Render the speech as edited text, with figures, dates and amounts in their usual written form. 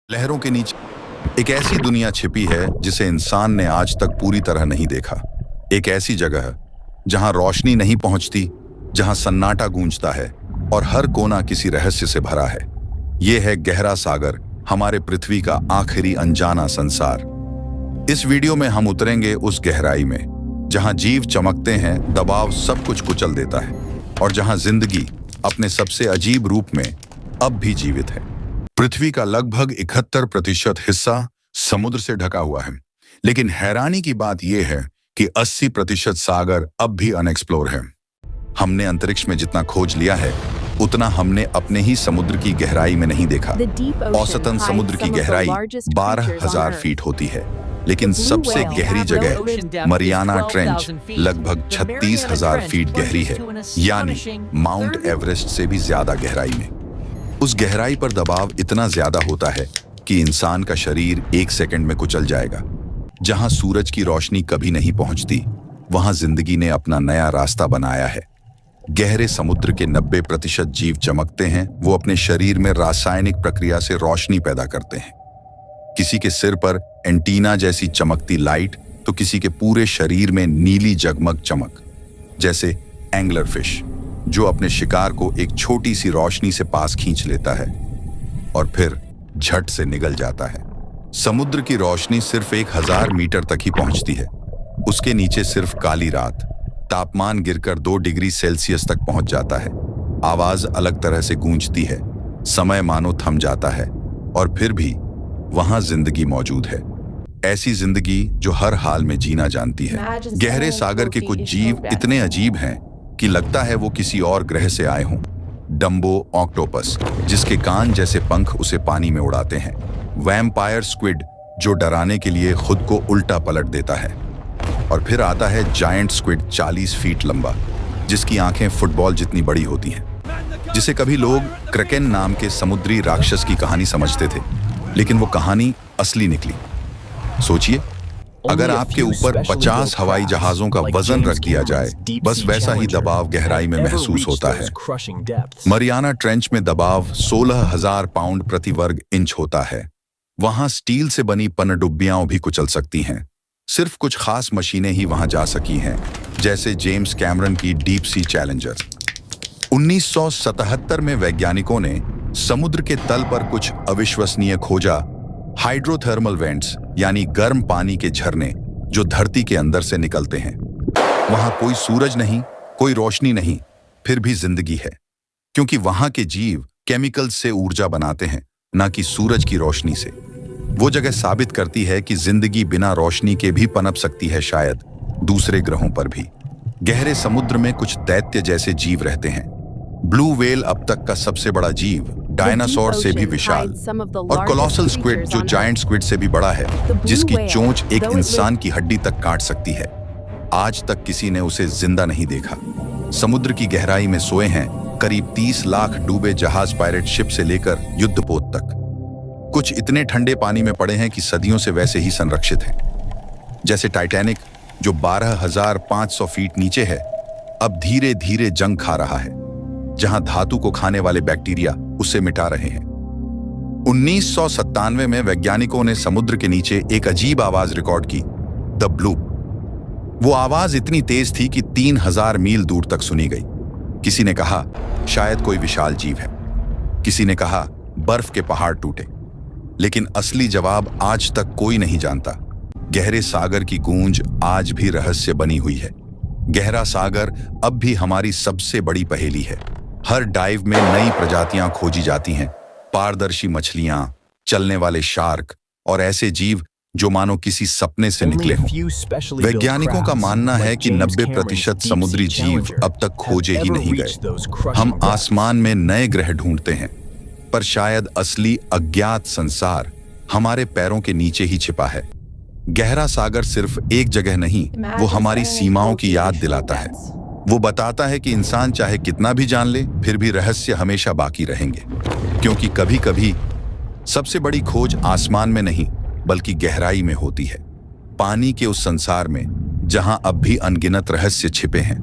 लहरों के नीचे एक ऐसी दुनिया छिपी है जिसे इंसान ने आज तक पूरी तरह नहीं देखा। एक ऐसी जगह जहां रोशनी नहीं पहुंचती, जहां सन्नाटा गूंजता है और हर कोना किसी रहस्य से भरा है। यह है गहरा सागर, हमारे पृथ्वी का आखिरी अनजाना संसार। इस वीडियो में हम उतरेंगे उस गहराई में जहां जीव चमकते हैं, दबाव सब कुछ कुचल देता है और जहां जिंदगी अपने सबसे अजीब रूप में अब भी जीवित है। पृथ्वी का लगभग 71% हिस्सा समुद्र से ढका हुआ है, लेकिन हैरानी की बात यह है कि 80% सागर अब भी अनएक्सप्लोर है। हमने अंतरिक्ष में जितना खोज लिया है उतना हमने अपने ही समुद्र की गहराई में नहीं देखा। औसतन समुद्र की गहराई 12,000 फीट होती है, लेकिन सबसे गहरी जगह मरियाना ट्रेंच लगभग 36,000 फीट गहरी है, यानी माउंट एवरेस्ट से भी ज्यादा गहराई में। उस गहराई पर दबाव इतना ज्यादा होता है कि इंसान का शरीर 1 सेकंड में कुचल जाएगा। जहां सूरज की रोशनी कभी नहीं पहुंचती, वहां जिंदगी ने अपना नया रास्ता बनाया है। गहरे समुद्र के 90% जीव चमकते हैं। वो अपने शरीर में रासायनिक प्रक्रिया से रोशनी पैदा करते हैं। किसी के सिर पर एंटीना जैसी चमकती लाइट, तो किसी के पूरे शरीर में नीली जगमग चमक, जैसे एंगलर फिश जो अपने शिकार को एक छोटी सी रोशनी से पास खींच लेता है और फिर झट से निगल जाता है। समुद्र की रोशनी सिर्फ 1000 मीटर तक ही पहुंचती है। उसके नीचे सिर्फ काली रात। तापमान गिरकर 2 डिग्री सेल्सियस तक पहुंच जाता है। आवाज अलग तरह से गूंजती है। समय मानो थम जाता है और फिर भी वहां जिंदगी मौजूद है। ऐसी जिंदगी जो हर हाल में जीना जानती है। गहरे सागर के कुछ जीव इतने अजीब हैं कि लगता है वो किसी और ग्रह से आए हों। डम्बो ऑक्टोपस, जिसके कान जैसे पंख उसे पानी में उड़ाते हैं। वैम्पायर स्क्विड, जो डराने के लिए खुद को उल्टा पलट देता है। और फिर आता है जायंट स्क्विड, 40 फीट लंबा, जिसकी आंखें फुटबॉल जितनी बड़ी होती हैं, जिसे कभी लोग क्रकेन नाम के समुद्री राक्षस की कहानी समझते थे, लेकिन वो कहानी असली निकली। सोचिए, अगर आपके ऊपर 50 हवाई जहाजों का वजन रख दिया जाए, बस वैसा ही दबाव गहराई में महसूस होता है। मरियाना ट्रेंच में दबाव 16,000 पाउंड प्रति वर्ग इंच होता है। वहां स्टील से बनी पनडुब्बियां भी कुचल सकती हैं। सिर्फ कुछ खास मशीनें ही वहां जा सकी हैं, जैसे जेम्स कैमरन की डीप सी चैलेंजर। 1977 में वैज्ञानिकों ने समुद्र के तल पर कुछ अविश्वसनीय खोजा। हाइड्रोथर्मल वेंट्स, यानी गर्म पानी के झरने जो धरती के अंदर से निकलते हैं। वहां कोई सूरज नहीं, कोई रोशनी नहीं, फिर भी जिंदगी है, क्योंकि वहां के जीव केमिकल्स से ऊर्जा बनाते हैं, ना कि सूरज की रोशनी से। वो जगह साबित करती है कि जिंदगी बिना रोशनी के भी पनप सकती है, शायद दूसरे ग्रहों पर भी। गहरे समुद्र में कुछ दैत्य जैसे जीव रहते हैं। ब्लू व्हेल अब तक का सबसे बड़ा जीव, डायनासोर से भी विशाल, और कोलोसल स्क्विड जो जायंट स्क्विड से भी बड़ा है, जिसकी चोंच एक इंसान की हड्डी तक काट सकती है। आज तक किसी ने उसे जिंदा नहीं देखा। समुद्र की गहराई में सोए हैं करीब 30 लाख डूबे जहाज, पायरेट शिप से लेकर युद्धपोत तक। कुछ इतने ठंडे पानी में पड़े हैं कि सदियों से वैसे ही संरक्षित हैं। जैसे टाइटैनिक, जो 12,500 फीट नीचे है, अब धीरे धीरे जंग खा रहा है। जहां धातु को खाने वाले बैक्टीरिया उसे मिटा रहे हैं। 1997 में वैज्ञानिकों ने समुद्र के नीचे एक अजीब आवाज रिकॉर्ड की, द ब्लूप। वो आवाज इतनी तेज थी कि 3000 मील दूर तक सुनी गई। किसी ने कहा शायद कोई विशाल जीव है, किसी ने कहा बर्फ के पहाड़ टूटे, लेकिन असली जवाब आज तक कोई नहीं जानता। गहरे सागर की गूंज आज भी रहस्य बनी हुई है। गहरा सागर अब भी हमारी सबसे बड़ी पहेली है। हर डाइव में नई प्रजातियां खोजी जाती हैं। पारदर्शी मछलियां, चलने वाले शार्क और ऐसे जीव जो मानो किसी सपने से निकले हों। वैज्ञानिकों का मानना है कि 90% समुद्री जीव अब तक खोजे ही नहीं गए। हम आसमान में नए ग्रह ढूंढते हैं, पर शायद असली अज्ञात संसार हमारे पैरों के नीचे ही छिपा है। गहरा सागर सिर्फ एक जगह नहीं, वो हमारी सीमाओं की याद दिलाता है। वो बताता है कि इंसान चाहे कितना भी जान ले, फिर भी रहस्य हमेशा बाकी रहेंगे। क्योंकि कभी कभी सबसे बड़ी खोज आसमान में नहीं, बल्कि गहराई में होती है। पानी के उस संसार में जहां अब भी अनगिनत रहस्य छिपे हैं।